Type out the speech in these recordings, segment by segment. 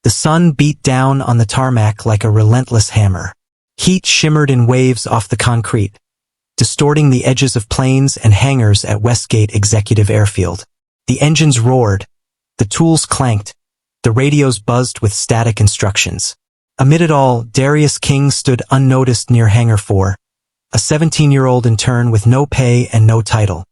The sun beat down on the tarmac like a relentless hammer. Heat shimmered in waves off the concrete, distorting the edges of planes and hangars at Westgate Executive Airfield. The engines roared, the tools clanked, the radios buzzed with static instructions. Amid it all, Darius King stood unnoticed near Hangar 4, a 17-year-old intern with no pay and no title.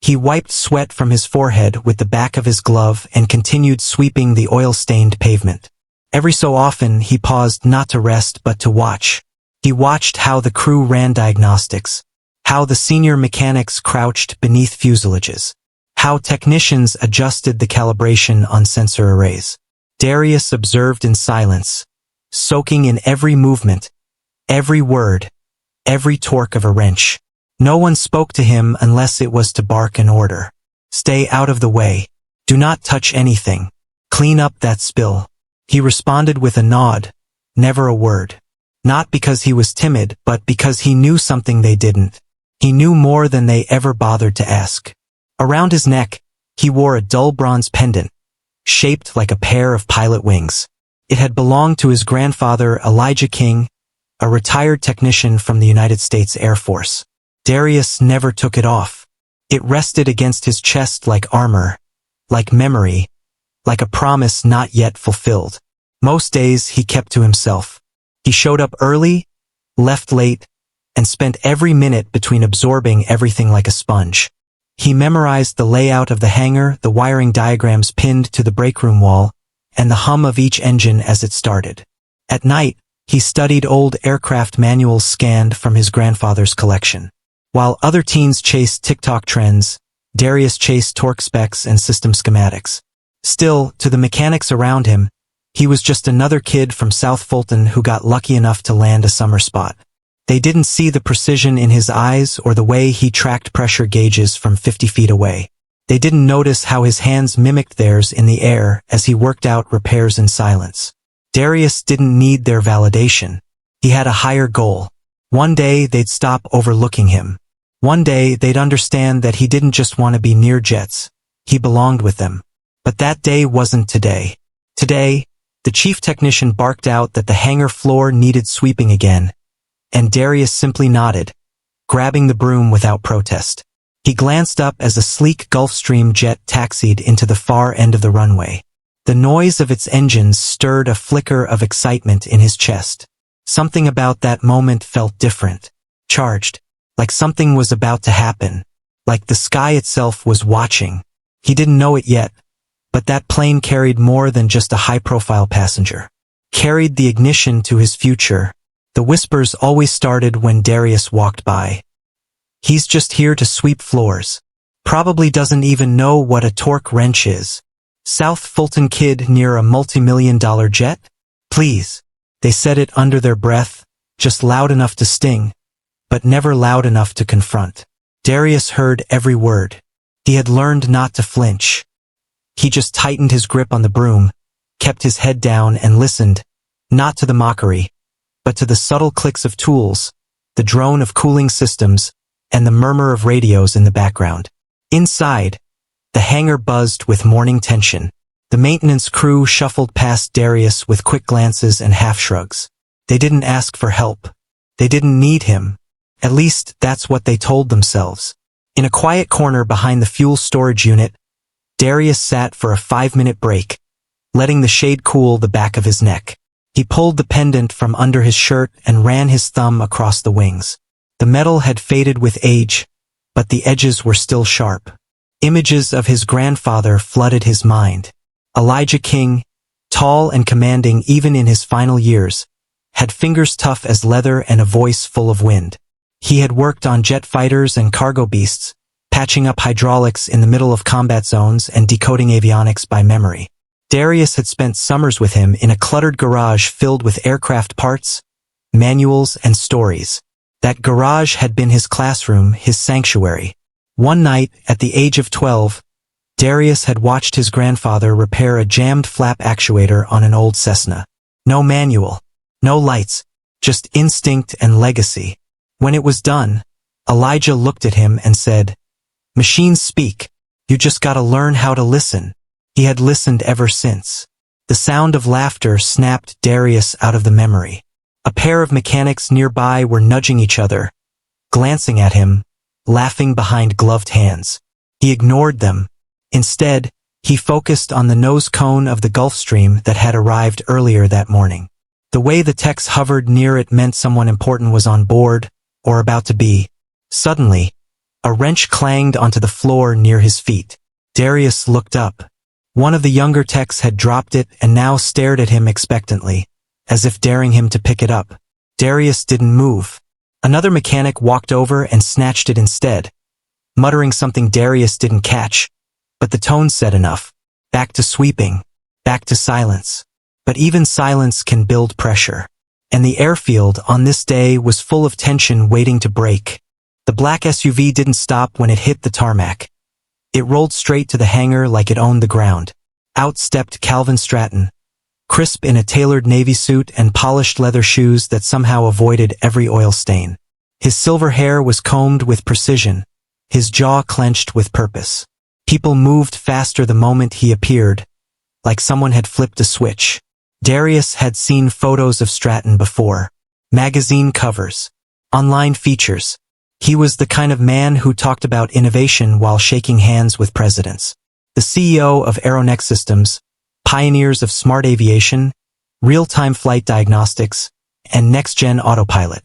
He wiped sweat from his forehead with the back of his glove and continued sweeping the oil-stained pavement. Every so often, he paused not to rest but to watch. He watched how the crew ran diagnostics, how the senior mechanics crouched beneath fuselages, how technicians adjusted the calibration on sensor arrays. Darius observed in silence, soaking in every movement, every word, every torque of a wrench. No one spoke to him unless it was to bark an order. Stay out of the way. Do not touch anything. Clean up that spill. He responded with a nod, never a word. Not because he was timid, but because he knew something they didn't. He knew more than they ever bothered to ask. Around his neck, he wore a dull bronze pendant, shaped like a pair of pilot wings. It had belonged to his grandfather, Elijah King, a retired technician from the United States Air Force. Darius never took it off. It rested against his chest like armor, like memory, like a promise not yet fulfilled. Most days he kept to himself. He showed up early, left late, and spent every minute between absorbing everything like a sponge. He memorized the layout of the hangar, the wiring diagrams pinned to the breakroom wall, and the hum of each engine as it started. At night, he studied old aircraft manuals scanned from his grandfather's collection. While other teens chased TikTok trends, Darius chased torque specs and system schematics. Still, to the mechanics around him, he was just another kid from South Fulton who got lucky enough to land a summer spot. They didn't see the precision in his eyes or the way he tracked pressure gauges from 50 feet away. They didn't notice how his hands mimicked theirs in the air as he worked out repairs in silence. Darius didn't need their validation. He had a higher goal. One day they'd stop overlooking him. One day they'd understand that he didn't just want to be near jets. He belonged with them. But that day wasn't today. Today, the chief technician barked out that the hangar floor needed sweeping again, and Darius simply nodded, grabbing the broom without protest. He glanced up as a sleek Gulfstream jet taxied into the far end of the runway. The noise of its engines stirred a flicker of excitement in his chest. Something about that moment felt different, charged, like something was about to happen, like the sky itself was watching. He didn't know it yet, but that plane carried more than just a high-profile passenger. Carried the ignition to his future. The whispers always started when Darius walked by. He's just here to sweep floors. Probably doesn't even know what a torque wrench is. South Fulton kid near a multi-million-dollar jet? Please. They said it under their breath, just loud enough to sting, but never loud enough to confront. Darius heard every word. He had learned not to flinch. He just tightened his grip on the broom, kept his head down and listened, not to the mockery, but to the subtle clicks of tools, the drone of cooling systems, and the murmur of radios in the background. Inside, the hangar buzzed with morning tension. The maintenance crew shuffled past Darius with quick glances and half-shrugs. They didn't ask for help. They didn't need him. At least, that's what they told themselves. In a quiet corner behind the fuel storage unit, Darius sat for a 5-minute break, letting the shade cool the back of his neck. He pulled the pendant from under his shirt and ran his thumb across the wings. The metal had faded with age, but the edges were still sharp. Images of his grandfather flooded his mind. Elijah King, tall and commanding even in his final years, had fingers tough as leather and a voice full of wind. He had worked on jet fighters and cargo beasts, patching up hydraulics in the middle of combat zones and decoding avionics by memory. Darius had spent summers with him in a cluttered garage filled with aircraft parts, manuals, and stories. That garage had been his classroom, his sanctuary. One night, at the age of 12, Darius had watched his grandfather repair a jammed flap actuator on an old Cessna. No manual, no lights, just instinct and legacy. When it was done, Elijah looked at him and said, "Machines speak. You just gotta learn how to listen." He had listened ever since. The sound of laughter snapped Darius out of the memory. A pair of mechanics nearby were nudging each other, glancing at him, laughing behind gloved hands. He ignored them. Instead, he focused on the nose cone of the Gulf Stream that had arrived earlier that morning. The way the techs hovered near it meant someone important was on board, or about to be. Suddenly, a wrench clanged onto the floor near his feet. Darius looked up. One of the younger techs had dropped it and now stared at him expectantly, as if daring him to pick it up. Darius didn't move. Another mechanic walked over and snatched it instead, muttering something Darius didn't catch, but the tone said enough. Back to sweeping. Back to silence. But even silence can build pressure. And the airfield on this day was full of tension waiting to break. The black SUV didn't stop when it hit the tarmac. It rolled straight to the hangar like it owned the ground. Out stepped Calvin Stratton, crisp in a tailored navy suit and polished leather shoes that somehow avoided every oil stain. His silver hair was combed with precision, his jaw clenched with purpose. People moved faster the moment he appeared, like someone had flipped a switch. Darius had seen photos of Stratton before. Magazine covers. Online features. He was the kind of man who talked about innovation while shaking hands with presidents. The CEO of Aeronex Systems, pioneers of smart aviation, real-time flight diagnostics, and next-gen autopilot.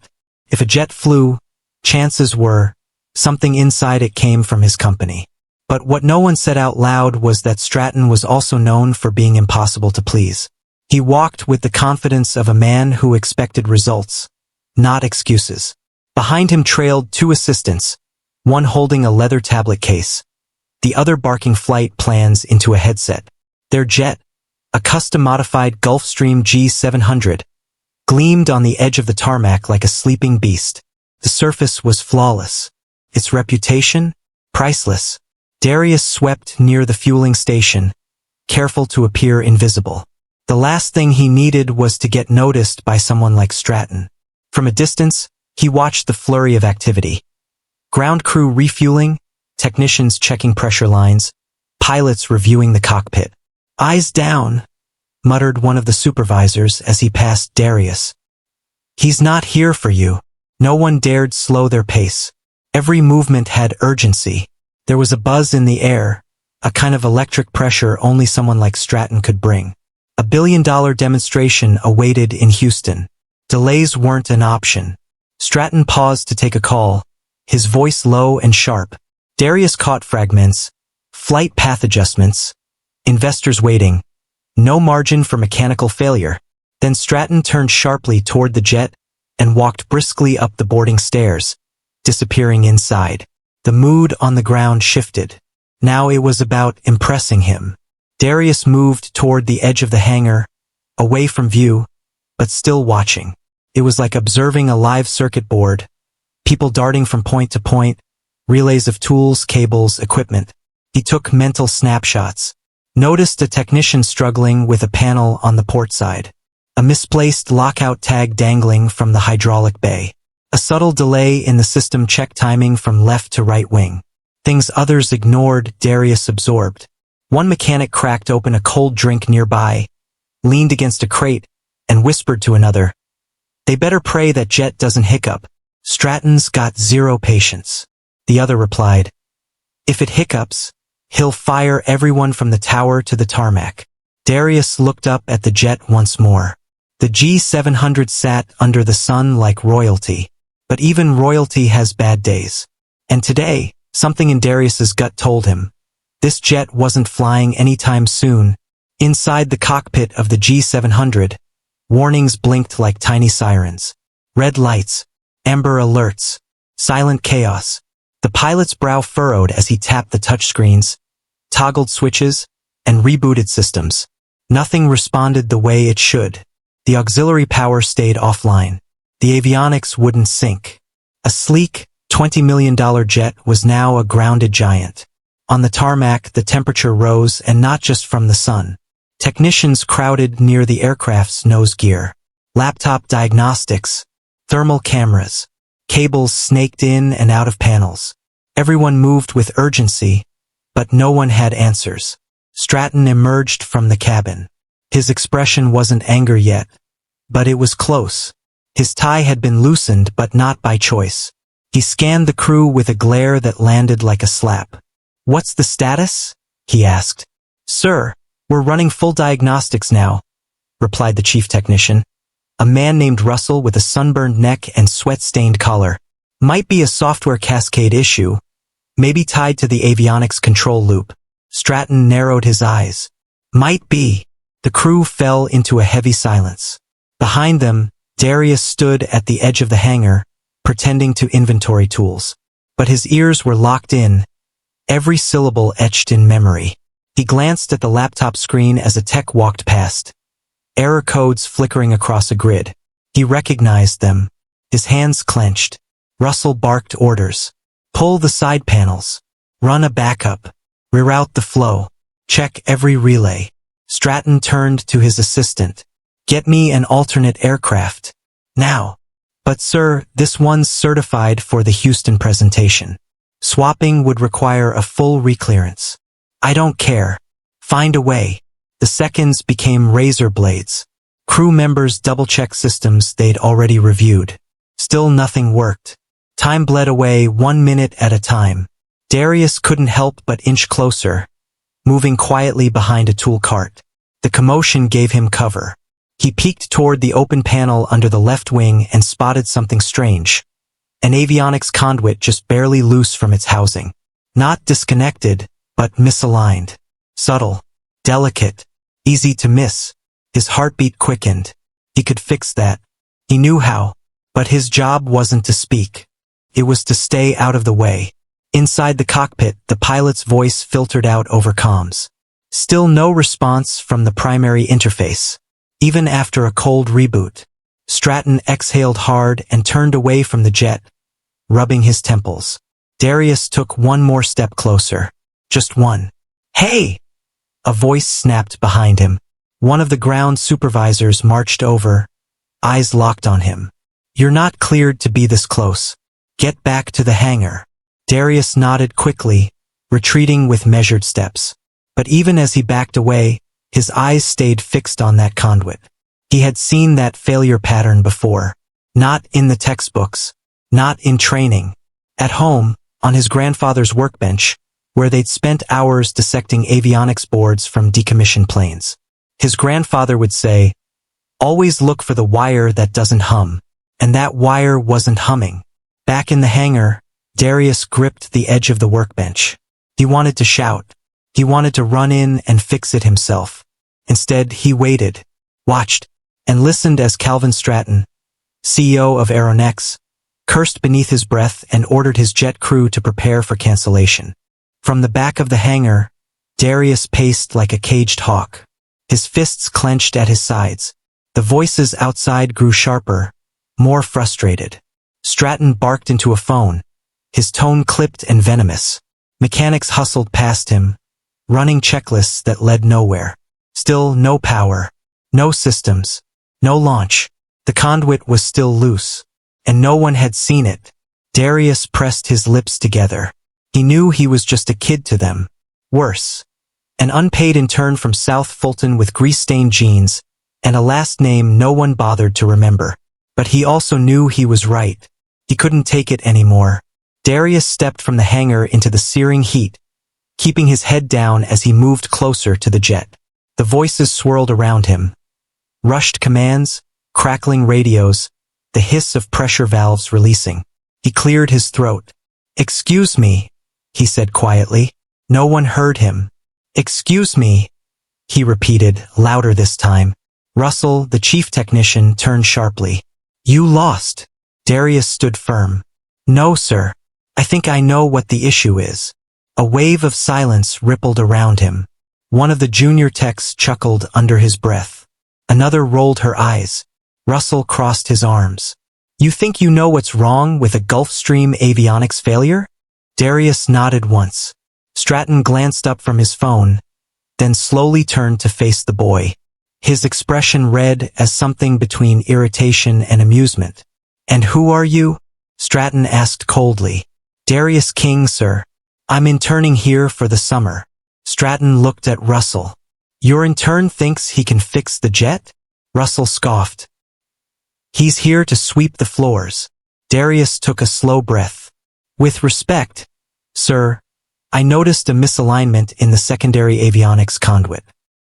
If a jet flew, chances were, something inside it came from his company. But what no one said out loud was that Stratton was also known for being impossible to please. He walked with the confidence of a man who expected results, not excuses. Behind him trailed two assistants, one holding a leather tablet case, the other barking flight plans into a headset. Their jet, a custom-modified Gulfstream G700, gleamed on the edge of the tarmac like a sleeping beast. The surface was flawless. Its reputation? Priceless. Darius swept near the fueling station, careful to appear invisible. The last thing he needed was to get noticed by someone like Stratton. From a distance, he watched the flurry of activity. Ground crew refueling, technicians checking pressure lines, pilots reviewing the cockpit. "Eyes down," muttered one of the supervisors as he passed Darius. "He's not here for you." No one dared slow their pace. Every movement had urgency. There was a buzz in the air, a kind of electric pressure only someone like Stratton could bring. A billion-dollar demonstration awaited in Houston. Delays weren't an option. Stratton paused to take a call, his voice low and sharp. Darius caught fragments, flight path adjustments, investors waiting, no margin for mechanical failure. Then Stratton turned sharply toward the jet and walked briskly up the boarding stairs, disappearing inside. The mood on the ground shifted. Now it was about impressing him. Darius moved toward the edge of the hangar, away from view, but still watching. It was like observing a live circuit board, people darting from point to point, relays of tools, cables, equipment. He took mental snapshots, noticed a technician struggling with a panel on the port side, a misplaced lockout tag dangling from the hydraulic bay, a subtle delay in the system check timing from left to right wing. Things others ignored, Darius absorbed. One mechanic cracked open a cold drink nearby, leaned against a crate, and whispered to another, "They better pray that jet doesn't hiccup. Stratton's got zero patience." The other replied, "If it hiccups, he'll fire everyone from the tower to the tarmac." Darius looked up at the jet once more. The G700 sat under the sun like royalty. But even royalty has bad days. And today, something in Darius's gut told him, this jet wasn't flying anytime soon. Inside the cockpit of the G700, warnings blinked like tiny sirens. Red lights, amber alerts, silent chaos. The pilot's brow furrowed as he tapped the touchscreens, toggled switches, and rebooted systems. Nothing responded the way it should. The auxiliary power stayed offline. The avionics wouldn't sync. A sleek, $20 million jet was now a grounded giant. On the tarmac, the temperature rose, and not just from the sun. Technicians crowded near the aircraft's nose gear. Laptop diagnostics, thermal cameras, cables snaked in and out of panels. Everyone moved with urgency, but no one had answers. Stratton emerged from the cabin. His expression wasn't anger yet, but it was close. His tie had been loosened, but not by choice. He scanned the crew with a glare that landed like a slap. "What's the status?" he asked. "Sir, we're running full diagnostics now," replied the chief technician, a man named Russell with a sunburned neck and sweat-stained collar. "Might be a software cascade issue, maybe tied to the avionics control loop." Stratton narrowed his eyes. "Might be." The crew fell into a heavy silence. Behind them, Darius stood at the edge of the hangar, pretending to inventory tools. But his ears were locked in, every syllable etched in memory. He glanced at the laptop screen as a tech walked past, error codes flickering across a grid. He recognized them. His hands clenched. Russell barked orders. "Pull the side panels. Run a backup. Reroute the flow. Check every relay." Stratton turned to his assistant. "Get me an alternate aircraft. Now." "But sir, this one's certified for the Houston presentation. Swapping would require a full reclearance." "I don't care. Find a way." The seconds became razor blades. Crew members double-checked systems they'd already reviewed. Still nothing worked. Time bled away 1 minute at a time. Darius couldn't help but inch closer, moving quietly behind a tool cart. The commotion gave him cover. He peeked toward the open panel under the left wing and spotted something strange. An avionics conduit just barely loose from its housing. Not disconnected, but misaligned. Subtle, delicate, easy to miss. His heartbeat quickened. He could fix that. He knew how. But his job wasn't to speak. It was to stay out of the way. Inside the cockpit, the pilot's voice filtered out over comms. Still no response from the primary interface. Even after a cold reboot, Stratton exhaled hard and turned away from the jet, rubbing his temples. Darius took one more step closer. Just one. "Hey!" A voice snapped behind him. One of the ground supervisors marched over, eyes locked on him. "You're not cleared to be this close. Get back to the hangar." Darius nodded quickly, retreating with measured steps. But even as he backed away, his eyes stayed fixed on that conduit. He had seen that failure pattern before. Not in the textbooks. Not in training. At home, on his grandfather's workbench, where they'd spent hours dissecting avionics boards from decommissioned planes. His grandfather would say, "Always look for the wire that doesn't hum." And that wire wasn't humming. Back in the hangar, Darius gripped the edge of the workbench. He wanted to shout. He wanted to run in and fix it himself. Instead, he waited, watched, and listened as Calvin Stratton, CEO of Aeronex, cursed beneath his breath and ordered his jet crew to prepare for cancellation. From the back of the hangar, Darius paced like a caged hawk. His fists clenched at his sides. The voices outside grew sharper, more frustrated. Stratton barked into a phone, his tone clipped and venomous. Mechanics hustled past him, running checklists that led nowhere. Still no power, no systems, no launch. The conduit was still loose, and no one had seen it. Darius pressed his lips together. He knew he was just a kid to them. Worse. An unpaid intern from South Fulton with grease-stained jeans, and a last name no one bothered to remember. But he also knew he was right. He couldn't take it anymore. Darius stepped from the hangar into the searing heat, keeping his head down as he moved closer to the jet. The voices swirled around him. Rushed commands, crackling radios, the hiss of pressure valves releasing. He cleared his throat. "Excuse me," he said quietly. No one heard him. "Excuse me," he repeated, louder this time. Russell, the chief technician, turned sharply. "You lost." Darius stood firm. "No, sir. I think I know what the issue is." A wave of silence rippled around him. One of the junior techs chuckled under his breath. Another rolled her eyes. Russell crossed his arms. "You think you know what's wrong with a Gulfstream avionics failure?" Darius nodded once. Stratton glanced up from his phone, then slowly turned to face the boy. His expression read as something between irritation and amusement. "And who are you?" Stratton asked coldly. "Darius King, sir. I'm interning here for the summer." Stratton looked at Russell. Your intern thinks he can fix the jet? Russell scoffed. He's here to sweep the floors. Darius took a slow breath. With respect, sir, I noticed a misalignment in the secondary avionics conduit,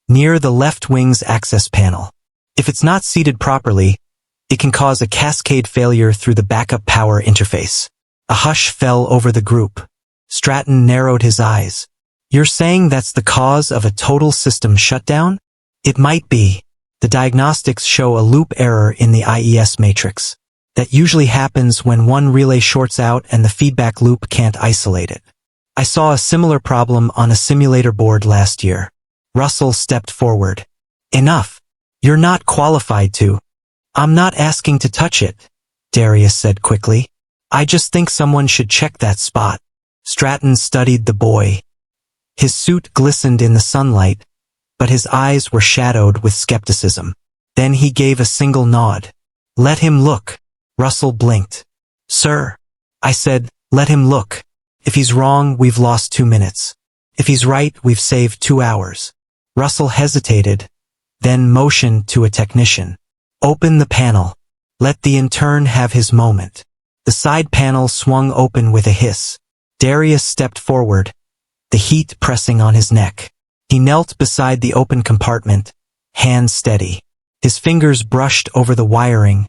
near the left wing's access panel. If it's not seated properly, it can cause a cascade failure through the backup power interface. A hush fell over the group. Stratton narrowed his eyes. You're saying that's the cause of a total system shutdown? It might be. The diagnostics show a loop error in the IES matrix. That usually happens when one relay shorts out and the feedback loop can't isolate it. I saw a similar problem on a simulator board last year. Russell stepped forward. Enough. You're not qualified to. I'm not asking to touch it, Darius said quickly. I just think someone should check that spot. Stratton studied the boy. His suit glistened in the sunlight, but his eyes were shadowed with skepticism. Then he gave a single nod. Let him look. Russell blinked. Sir, I said, let him look. If he's wrong, we've lost 2 minutes. If he's right, we've saved 2 hours. Russell hesitated, then motioned to a technician. Open the panel. Let the intern have his moment. The side panel swung open with a hiss. Darius stepped forward, the heat pressing on his neck. He knelt beside the open compartment, hands steady. His fingers brushed over the wiring,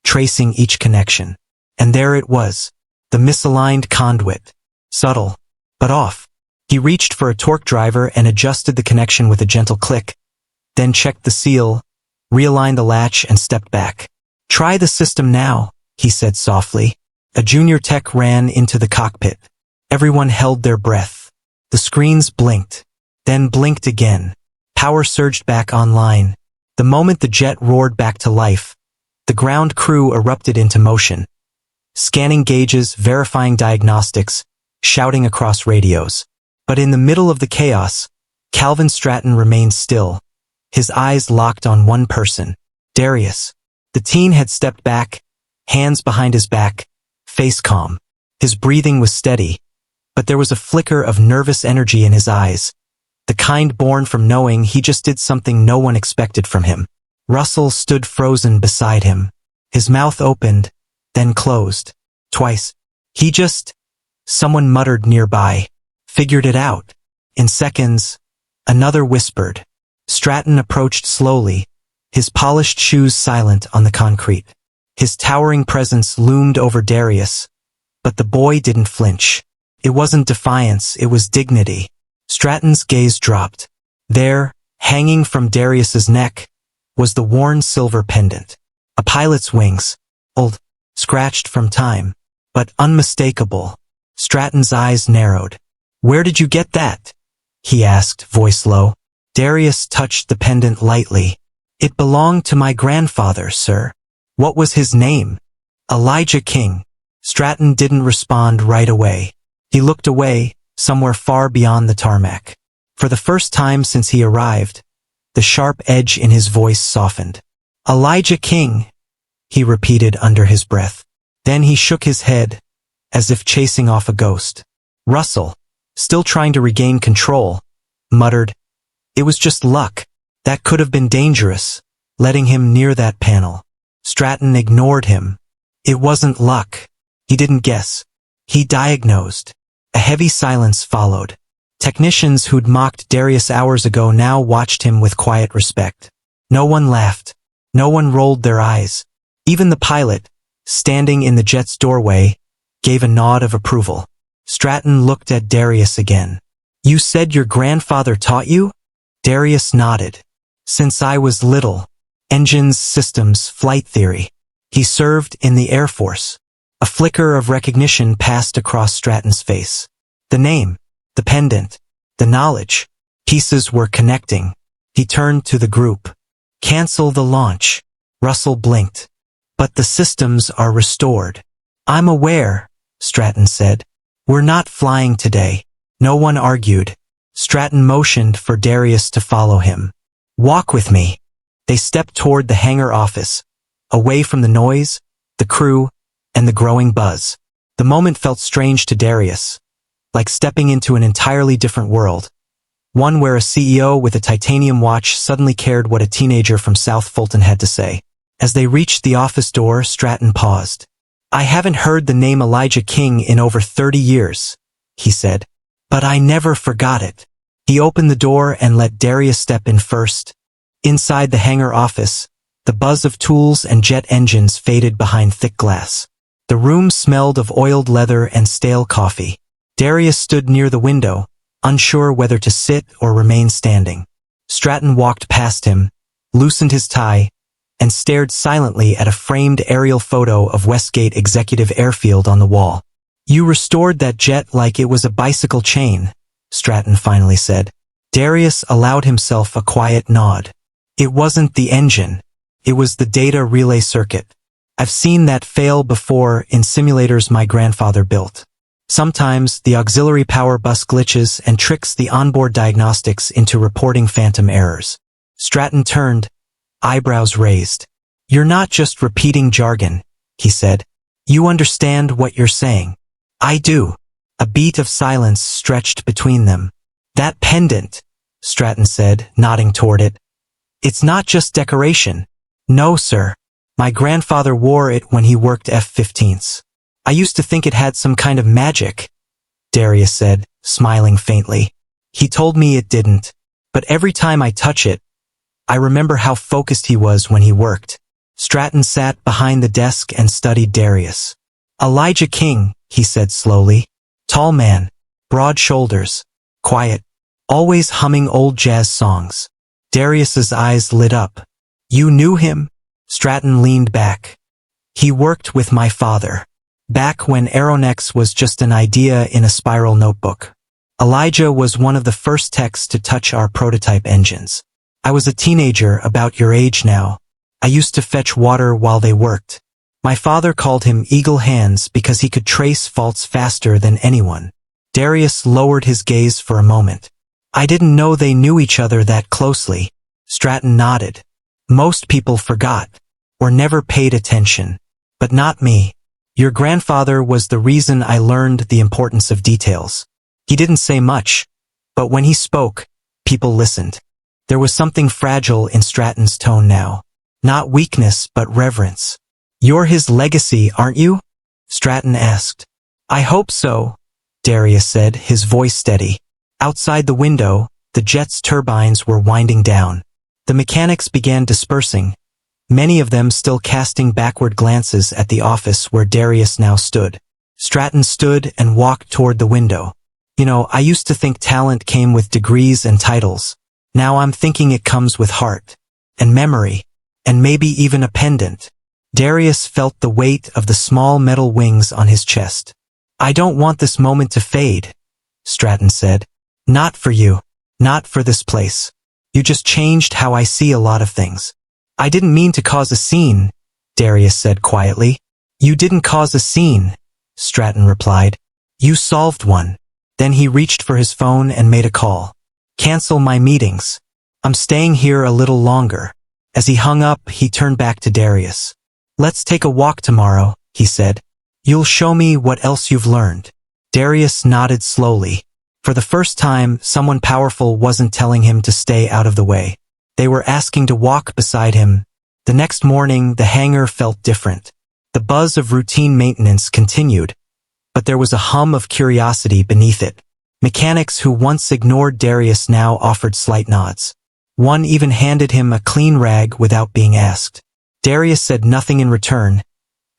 tracing each connection. And there it was, the misaligned conduit. Subtle, but off. He reached for a torque driver and adjusted the connection with a gentle click, then checked the seal, realigned the latch and stepped back. Try the system now, he said softly. A junior tech ran into the cockpit. Everyone held their breath. The screens blinked, then blinked again. Power surged back online. The moment the jet roared back to life, the ground crew erupted into motion. Scanning gauges, verifying diagnostics, shouting across radios. But in the middle of the chaos, Calvin Stratton remained still, his eyes locked on one person, Darius. The teen had stepped back, hands behind his back, face calm. His breathing was steady, but there was a flicker of nervous energy in his eyes, the kind born from knowing he just did something no one expected from him. Russell stood frozen beside him. His mouth opened, then closed. Twice. Someone muttered nearby. Figured it out. In seconds, another whispered. Stratton approached slowly, his polished shoes silent on the concrete. His towering presence loomed over Darius, but the boy didn't flinch. It wasn't defiance, it was dignity. Stratton's gaze dropped. There, hanging from Darius's neck, was the worn silver pendant. A pilot's wings, old, scratched from time, but unmistakable. Stratton's eyes narrowed. Where did you get that? He asked, voice low. Darius touched the pendant lightly. It belonged to my grandfather, sir. What was his name? Elijah King. Stratton didn't respond right away. He looked away, somewhere far beyond the tarmac. For the first time since he arrived, the sharp edge in his voice softened. Elijah King, he repeated under his breath. Then he shook his head, as if chasing off a ghost. Russell, still trying to regain control, muttered, It was just luck. That could have been dangerous, letting him near that panel. Stratton ignored him. It wasn't luck. He didn't guess. He diagnosed. A heavy silence followed. Technicians who'd mocked Darius hours ago now watched him with quiet respect. No one laughed. No one rolled their eyes. Even the pilot, standing in the jet's doorway, gave a nod of approval. Stratton looked at Darius again. You said your grandfather taught you? Darius nodded. Since I was little. Engines, systems, flight theory. He served in the Air Force. A flicker of recognition passed across Stratton's face. The name, the pendant, the knowledge. Pieces were connecting. He turned to the group. Cancel the launch. Russell blinked. But the systems are restored. I'm aware, Stratton said. We're not flying today. No one argued. Stratton motioned for Darius to follow him. Walk with me. They stepped toward the hangar office, away from the noise, the crew, and the growing buzz. The moment felt strange to Darius, like stepping into an entirely different world. One where a CEO with a titanium watch suddenly cared what a teenager from South Fulton had to say. As they reached the office door, Stratton paused. "I haven't heard the name Elijah King in over 30 years, he said. "But I never forgot it." He opened the door and let Darius step in first. Inside the hangar office, the buzz of tools and jet engines faded behind thick glass. The room smelled of oiled leather and stale coffee. Darius stood near the window, unsure whether to sit or remain standing. Stratton walked past him, loosened his tie, and stared silently at a framed aerial photo of Westgate Executive Airfield on the wall. "You restored that jet like it was a bicycle chain," Stratton finally said. Darius allowed himself a quiet nod. "It wasn't the engine. It was the data relay circuit. I've seen that fail before in simulators my grandfather built. Sometimes the auxiliary power bus glitches and tricks the onboard diagnostics into reporting phantom errors." Stratton turned, eyebrows raised. "You're not just repeating jargon," he said. "You understand what you're saying." "I do." A beat of silence stretched between them. "That pendant," Stratton said, nodding toward it. "It's not just decoration." "No, sir. My grandfather wore it when he worked F-15s. I used to think it had some kind of magic," Darius said, smiling faintly. "He told me it didn't. But every time I touch it, I remember how focused he was when he worked." Stratton sat behind the desk and studied Darius. "Elijah King," he said slowly. "Tall man, broad shoulders, quiet, always humming old jazz songs." Darius's eyes lit up. "You knew him?" Stratton leaned back. "He worked with my father. Back when Aeronex was just an idea in a spiral notebook. Elijah was one of the first techs to touch our prototype engines. I was a teenager about your age now. I used to fetch water while they worked. My father called him Eagle Hands because he could trace faults faster than anyone." Darius lowered his gaze for a moment. "I didn't know they knew each other that closely." Stratton nodded. "Most people forgot, or never paid attention. But not me. Your grandfather was the reason I learned the importance of details. He didn't say much, but when he spoke, people listened." There was something fragile in Stratton's tone now. Not weakness, but reverence. "You're his legacy, aren't you?" Stratton asked. "I hope so," Darius said, his voice steady. Outside the window, the jet's turbines were winding down. The mechanics began dispersing, many of them still casting backward glances at the office where Darius now stood. Stratton stood and walked toward the window. "You know, I used to think talent came with degrees and titles. Now I'm thinking it comes with heart. And memory. And maybe even a pendant." Darius felt the weight of the small metal wings on his chest. "I don't want this moment to fade," Stratton said. "Not for you. Not for this place. You just changed how I see a lot of things." "I didn't mean to cause a scene," Darius said quietly. "You didn't cause a scene," Stratton replied. "You solved one." Then he reached for his phone and made a call. "Cancel my meetings. I'm staying here a little longer." As he hung up, he turned back to Darius. "Let's take a walk tomorrow," he said. "You'll show me what else you've learned." Darius nodded slowly. For the first time, someone powerful wasn't telling him to stay out of the way. They were asking to walk beside him. The next morning, the hangar felt different. The buzz of routine maintenance continued, but there was a hum of curiosity beneath it. Mechanics who once ignored Darius now offered slight nods. One even handed him a clean rag without being asked. Darius said nothing in return,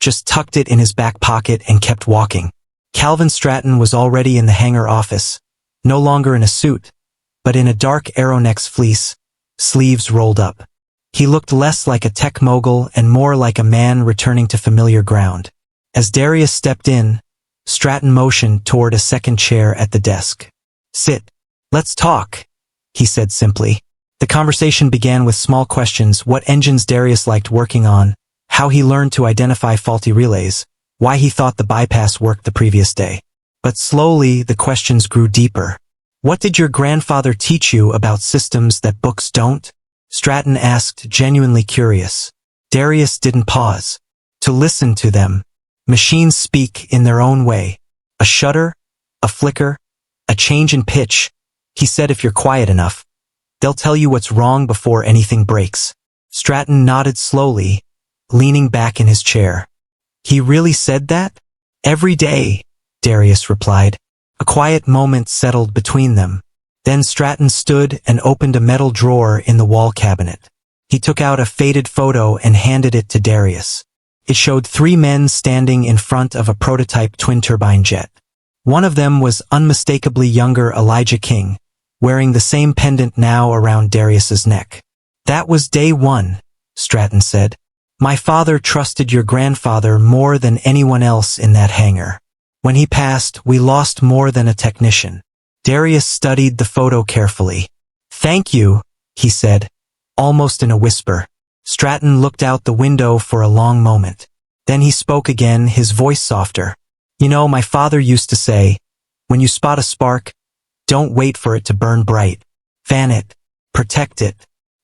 just tucked it in his back pocket and kept walking. Calvin Stratton was already in the hangar office, no longer in a suit, but in a dark Aeronex fleece, sleeves rolled up. He looked less like a tech mogul and more like a man returning to familiar ground. As Darius stepped in, Stratton motioned toward a second chair at the desk. "Sit. Let's talk," he said simply. The conversation began with small questions: what engines Darius liked working on, how he learned to identify faulty relays, why he thought the bypass worked the previous day. But slowly, the questions grew deeper. "What did your grandfather teach you about systems that books don't?" Stratton asked, genuinely curious. Darius didn't pause to listen to them. Machines speak in their own way. A shudder, a flicker, a change in pitch, He said if you're quiet enough, they'll tell you what's wrong before anything breaks. Stratton nodded slowly, leaning back in his chair. He really said that? Every day, Darius replied. A quiet moment settled between them. Then Stratton stood and opened a metal drawer in the wall cabinet. He took out a faded photo and handed it to Darius. It showed 3 men standing in front of a prototype twin-turbine jet. One of them was unmistakably younger Elijah King, wearing the same pendant now around Darius's neck. That was day 1, Stratton said. My father trusted your grandfather more than anyone else in that hangar. When he passed, we lost more than a technician. Darius studied the photo carefully. Thank you, he said, almost in a whisper. Stratton looked out the window for a long moment. Then he spoke again, his voice softer. You know, my father used to say, when you spot a spark, don't wait for it to burn bright. Fan it. Protect it.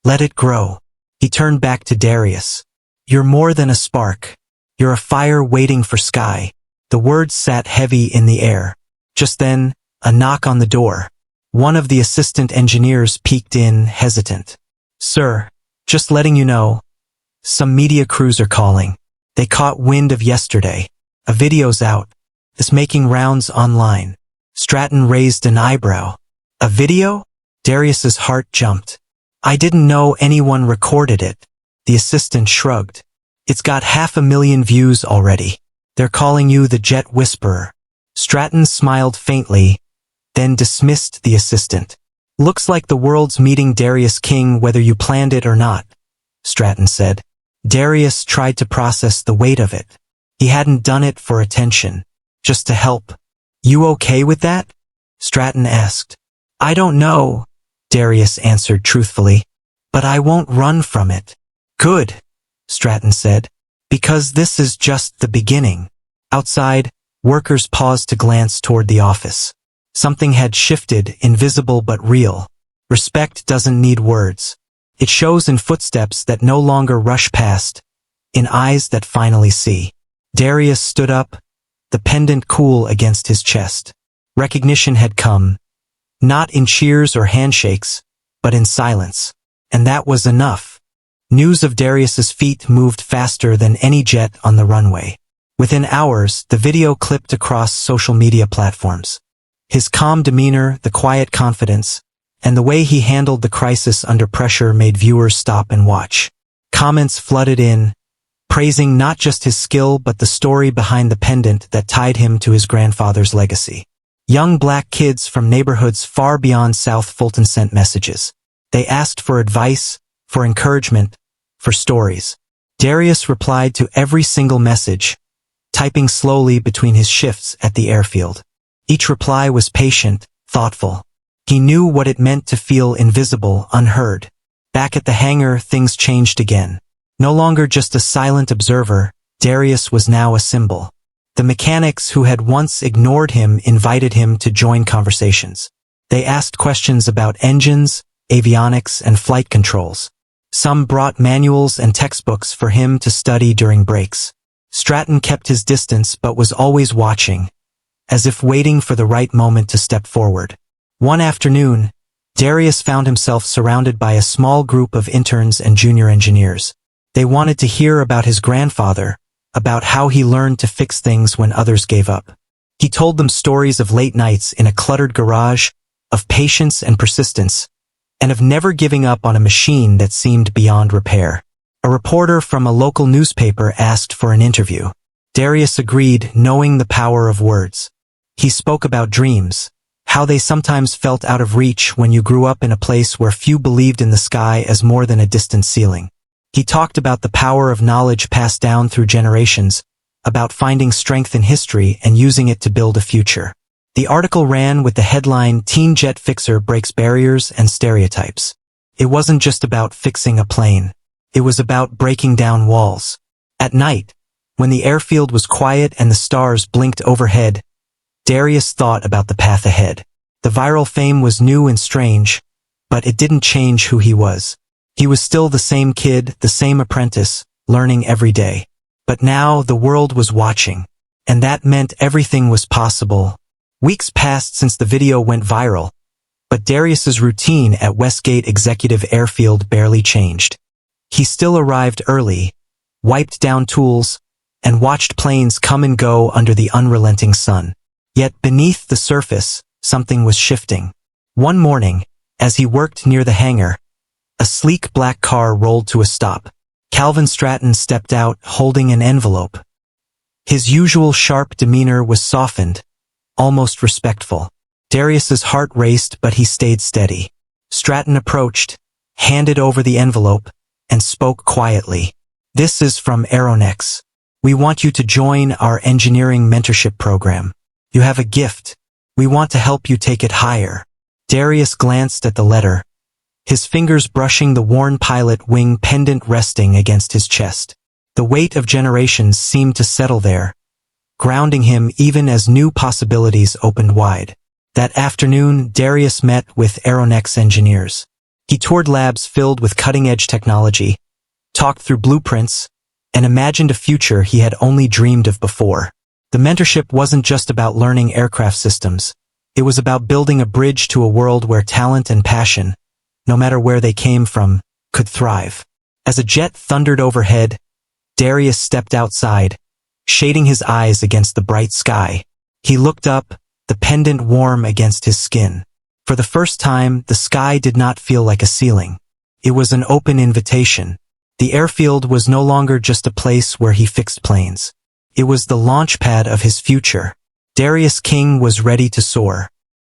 Let it grow. He turned back to Darius. You're more than a spark. You're a fire waiting for sky. The words sat heavy in the air. Just then, a knock on the door. One of the assistant engineers peeked in, hesitant. Sir, just letting you know, some media crews are calling. They caught wind of yesterday. A video's out. It's making rounds online. Stratton raised an eyebrow. A video? Darius's heart jumped. I didn't know anyone recorded it. The assistant shrugged. It's got 500,000 views already. They're calling you the Jet Whisperer. Stratton smiled faintly, then dismissed the assistant. Looks like the world's meeting Darius King whether you planned it or not, Stratton said. Darius tried to process the weight of it. He hadn't done it for attention, just to help. You okay with that? Stratton asked. I don't know, Darius answered truthfully, but I won't run from it. Good, Stratton said, because this is just the beginning. Outside, workers paused to glance toward the office. Something had shifted, invisible but real. Respect doesn't need words. It shows in footsteps that no longer rush past, in eyes that finally see. Darius stood up, the pendant cool against his chest. Recognition had come, not in cheers or handshakes, but in silence. And that was enough. News of Darius's feat moved faster than any jet on the runway. Within hours, the video clipped across social media platforms. His calm demeanor, the quiet confidence, and the way he handled the crisis under pressure made viewers stop and watch. Comments flooded in, praising not just his skill but the story behind the pendant that tied him to his grandfather's legacy. Young black kids from neighborhoods far beyond South Fulton sent messages. They asked for advice, for encouragement, for stories. Darius replied to every single message, typing slowly between his shifts at the airfield. Each reply was patient, thoughtful. He knew what it meant to feel invisible, unheard. Back at the hangar, things changed again. No longer just a silent observer, Darius was now a symbol. The mechanics who had once ignored him invited him to join conversations. They asked questions about engines, avionics, and flight controls. Some brought manuals and textbooks for him to study during breaks. Stratton kept his distance but was always watching, as if waiting for the right moment to step forward. One afternoon, Darius found himself surrounded by a small group of interns and junior engineers. They wanted to hear about his grandfather, about how he learned to fix things when others gave up. He told them stories of late nights in a cluttered garage, of patience and persistence, and of never giving up on a machine that seemed beyond repair. A reporter from a local newspaper asked for an interview. Darius agreed, knowing the power of words. He spoke about dreams, how they sometimes felt out of reach when you grew up in a place where few believed in the sky as more than a distant ceiling. He talked about the power of knowledge passed down through generations, about finding strength in history and using it to build a future. The article ran with the headline, Teen Jet Fixer Breaks Barriers and Stereotypes. It wasn't just about fixing a plane. It was about breaking down walls. At night, when the airfield was quiet and the stars blinked overhead, Darius thought about the path ahead. The viral fame was new and strange, but it didn't change who he was. He was still the same kid, the same apprentice, learning every day. But now the world was watching, and that meant everything was possible. Weeks passed since the video went viral, But Darius's routine at Westgate Executive Airfield barely changed. He still arrived early, wiped down tools, and watched planes come and go under the unrelenting sun. Yet beneath the surface, something was shifting. One morning, as he worked near the hangar, a sleek black car rolled to a stop. Calvin Stratton stepped out, holding an envelope. His usual sharp demeanor was softened, almost respectful. Darius's heart raced, but he stayed steady. Stratton approached, handed over the envelope, and spoke quietly. "This is from Aeronex. We want you to join our engineering mentorship program. You have a gift. We want to help you take it higher." Darius glanced at the letter, his fingers brushing the worn pilot wing pendant resting against his chest. The weight of generations seemed to settle there, grounding him even as new possibilities opened wide. That afternoon, Darius met with Aeronex engineers. He toured labs filled with cutting-edge technology, talked through blueprints, and imagined a future he had only dreamed of before. The mentorship wasn't just about learning aircraft systems. It was about building a bridge to a world where talent and passion, no matter where they came from, could thrive. As a jet thundered overhead, Darius stepped outside, shading his eyes against the bright sky. He looked up, the pendant warm against his skin. For the first time, the sky did not feel like a ceiling. It was an open invitation. The airfield was no longer just a place where he fixed planes. It was the launch pad of his future. Darius King was ready to soar.